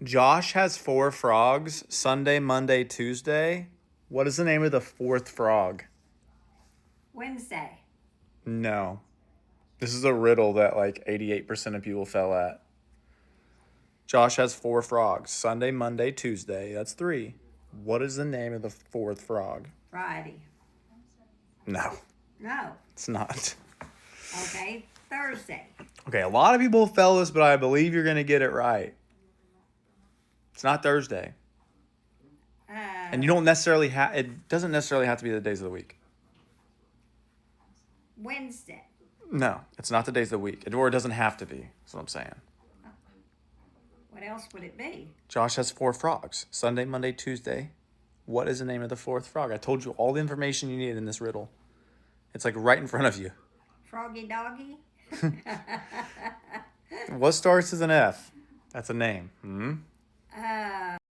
Josh has four frogs. Sunday, Monday, Tuesday. What is the name of the fourth frog? Wednesday. No. This is a riddle that like 88% of people fell at. Josh has four frogs. Sunday, Monday, Tuesday. That's three. What is the name of the fourth frog? Friday. No, No. it's not. Okay. Thursday. Okay, a lot of people fell this, but I believe you're going to get it right. It's not Thursday. And you don't necessarily have, it doesn't necessarily have to be the days of the week. Wednesday. No, it's not the days of the week. Or it doesn't have to be. That's what I'm saying. What else would it be? Josh has four frogs. Sunday, Monday, Tuesday. What is the name of the fourth frog? I told you all the information you needed in this riddle. It's like right in front of you. Froggy Doggy? What starts as an F? That's a name.